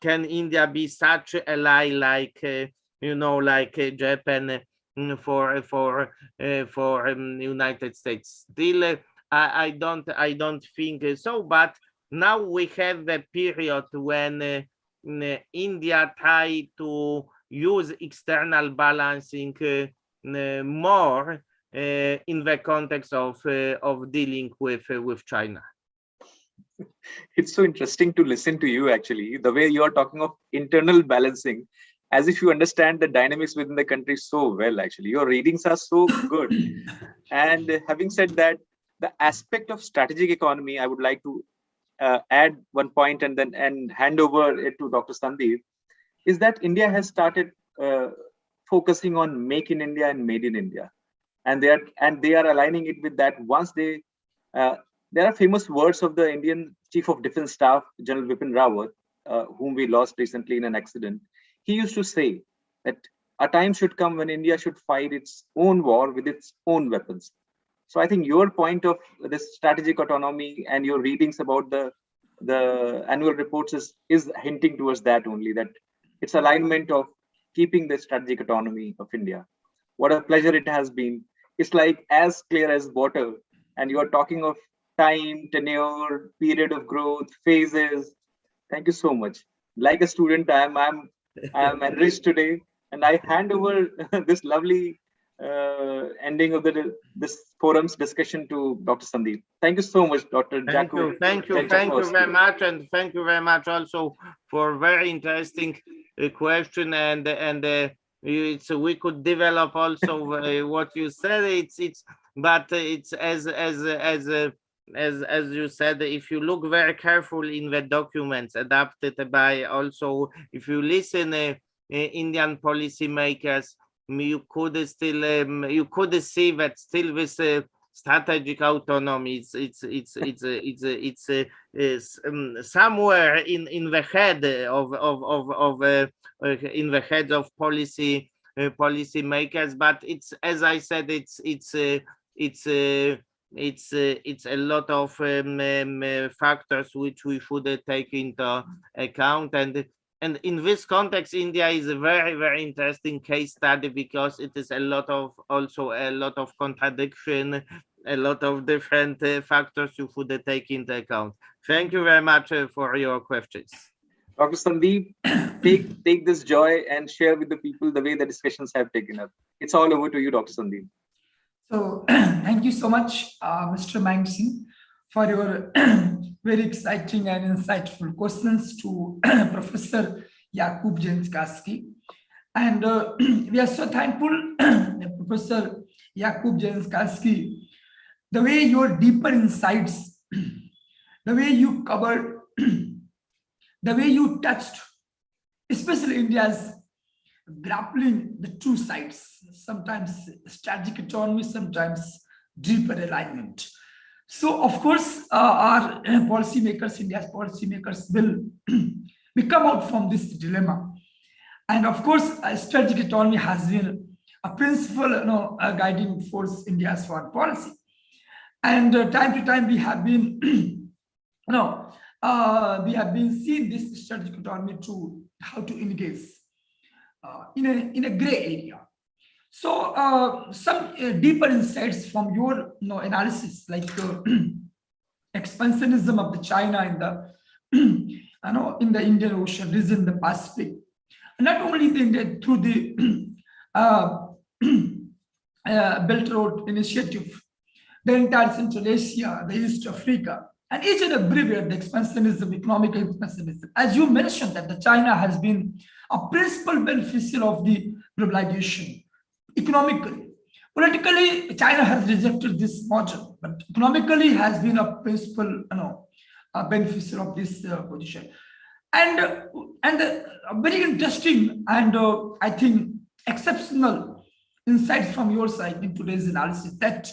[SPEAKER 3] can India be such an ally like like Japan for United States? Still, I don't think so. But now we have a period when India try to use external balancing more in the context of dealing with China.
[SPEAKER 2] It's so interesting to listen to you, actually, the way you are talking of internal balancing, as if you understand the dynamics within the country so well. Actually, your readings are so good. And having said that, the aspect of strategic economy, I would like to add one point and then hand over it to Dr. Sandeep, is that India has started focusing on Make in India and Made in India, and they are aligning it with that. Once they there are famous words of the Indian Chief of Defense Staff, General Bipin Rawat, whom we lost recently in an accident. He used to say that a time should come when India should fight its own war with its own weapons. So I think your point of this strategic autonomy and your readings about the annual reports is hinting towards that only, that it's alignment of keeping the strategic autonomy of India. What a pleasure it has been. It's like as clear as water. And you are talking of time, tenure, period of growth, phases. Thank you so much. Like a student, I'm enriched today, and I hand over this lovely ending of this forum's discussion to Dr. Sandeep. Thank you so much, Dr. Jakub.
[SPEAKER 3] Thank you very much, and thank you very much also for very interesting question, and it's we could develop also what you said. But it's as you said, if you look very carefully in the documents adapted by also, if you listen Indian policymakers, you could still you could see that still this strategic autonomy it's somewhere in the head of in the head of policymakers, but it's, as I said, it's a lot of factors which we should take into account, and in this context, India is a very, very interesting case study, because it is also a lot of contradiction, a lot of different factors you should take into account. Thank you very much for your questions.
[SPEAKER 2] Dr. Sandeep, take this joy and share with the people the way the discussions have taken up. It's all over to you, Dr. Sandeep.
[SPEAKER 1] So thank you so much, Mr. Mang Singh, for your very exciting and insightful questions to Professor Jakub Zajaczkowski. And we are so thankful, Professor Jakub Zajaczkowski, the way your deeper insights, the way you covered, the way you touched, especially India's grappling the two sides, sometimes strategic autonomy, sometimes deeper alignment. So, of course, our policymakers, India's policymakers, will come out from this dilemma. And of course, strategic autonomy has been a principal, a guiding force in India's foreign policy. And time to time, we have been, we have been seeing this strategic autonomy to how to engage in a gray area. So some deeper insights from your analysis, like expansionism of the China in the in the Indian Ocean region, the Pacific, not only through the Belt Road Initiative, the entire Central Asia, the East Africa, and each and everywhere the expansionism, economic expansionism. As you mentioned, that the China has been a principal beneficiary of the globalization. Economically, politically, China has rejected this model, but economically has been a principal, a beneficiary of this position. And a very interesting and I think exceptional insight from your side in today's analysis, that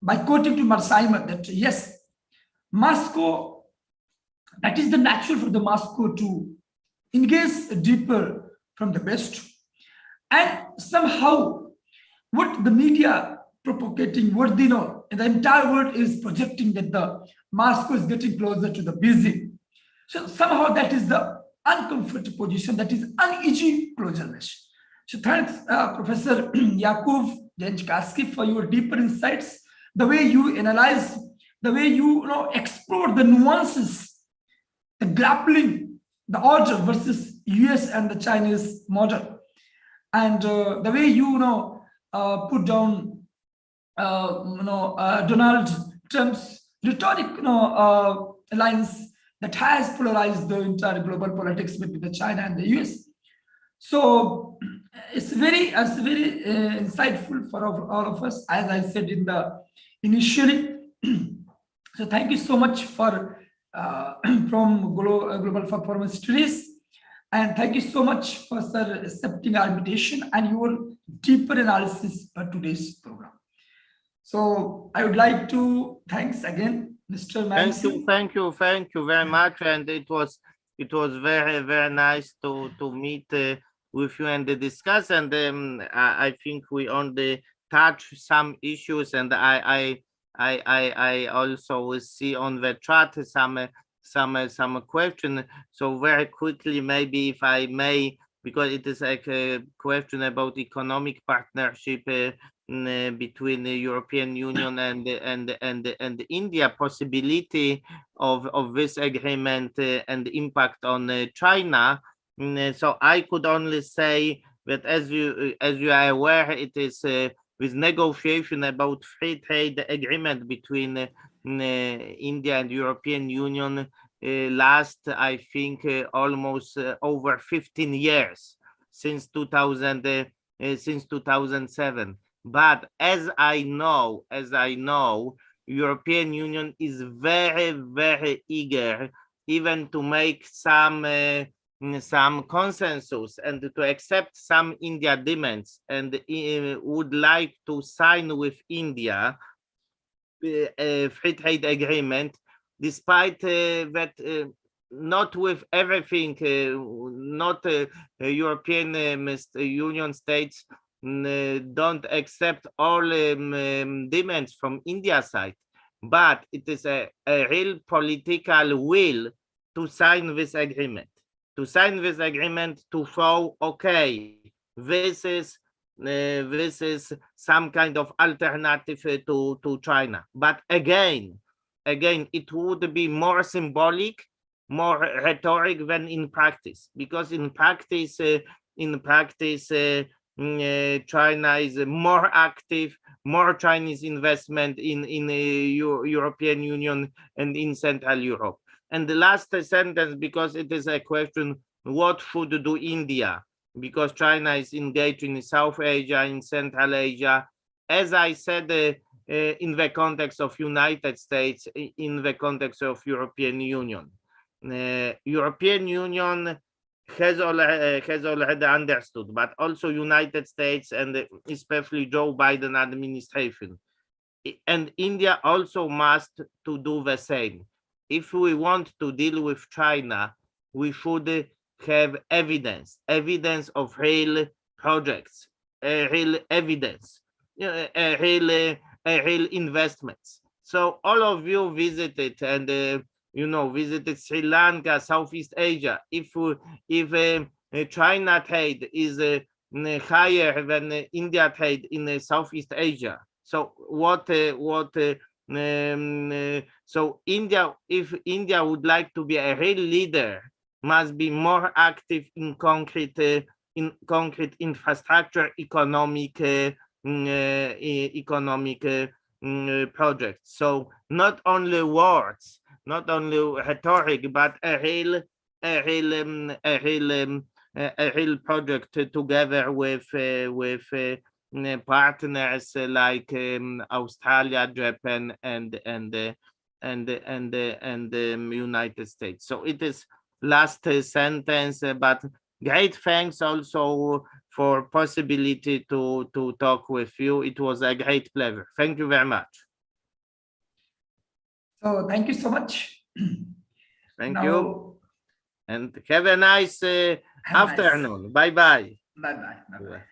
[SPEAKER 1] by quoting to Marsaima, that yes, Moscow, that is the natural for the Moscow to engage deeper from the West. And somehow, what the media propagating, what they know, and the entire world is projecting that the Moscow is getting closer to the Beijing. So somehow that is the uncomfortable position, that is uneasy closeness. So thanks, Professor Jakub Zajaczkowski, for your deeper insights, the way you analyze, the way you explore the nuances, the grappling, the order versus US and the Chinese model. And the way you put down Donald Trump's rhetoric lines that has polarized the entire global politics between the China and the US. So it's very insightful for all of us, as I said in the initially. So thank you so much for from Global Performance Studies. And thank you so much for sir accepting our invitation and your deeper analysis of today's program. So I would like to thanks again, Mr. Manson.
[SPEAKER 3] Thank you very much. And it was very, very nice to meet with you and discuss. And I think we only touch some issues, and I also see on the chat some question. So very quickly, maybe if I may, because it is like a question about economic partnership between the European Union and India, possibility of this agreement and impact on China. So I could only say But as you are aware, it is with negotiation about free trade agreement between India and European Union last, I think, almost over 15 years since 2007. But as I know, European Union is very, very eager even to make some consensus and to accept some India demands, and would like to sign with India a free trade agreement, despite that not with everything, not European Union states don't accept all demands from India side, but it is a real political will to sign this agreement. To sign this agreement to show, okay, this is some kind of alternative to China. But again, it would be more symbolic, more rhetoric than in practice, because in practice, China is more active, more Chinese investment in European Union and in Central Europe. And the last sentence, because it is a question, what should do India? Because China is engaged in South Asia, in Central Asia. As I said, in the context of United States, in the context of European Union. European Union has already understood, but also United States and especially Joe Biden administration. And India also must to do the same. If we want to deal with China, we should have evidence of real projects, real evidence, real investments. So all of you visited and visited Sri Lanka, Southeast Asia. If China trade is higher than India trade in Southeast Asia, so so India, if India would like to be a real leader, must be more active in concrete infrastructure, economic projects. So not only words, not only rhetoric, but a real project together with partners like Australia, Japan, and United States. So it is last sentence, but great thanks also for possibility to talk with you. It was a great pleasure. Thank you very much.
[SPEAKER 1] So thank you so much.
[SPEAKER 3] Thank you. And have a nice
[SPEAKER 1] Have a nice-
[SPEAKER 3] afternoon. Bye-bye.
[SPEAKER 1] Bye-bye. Bye-bye. Okay.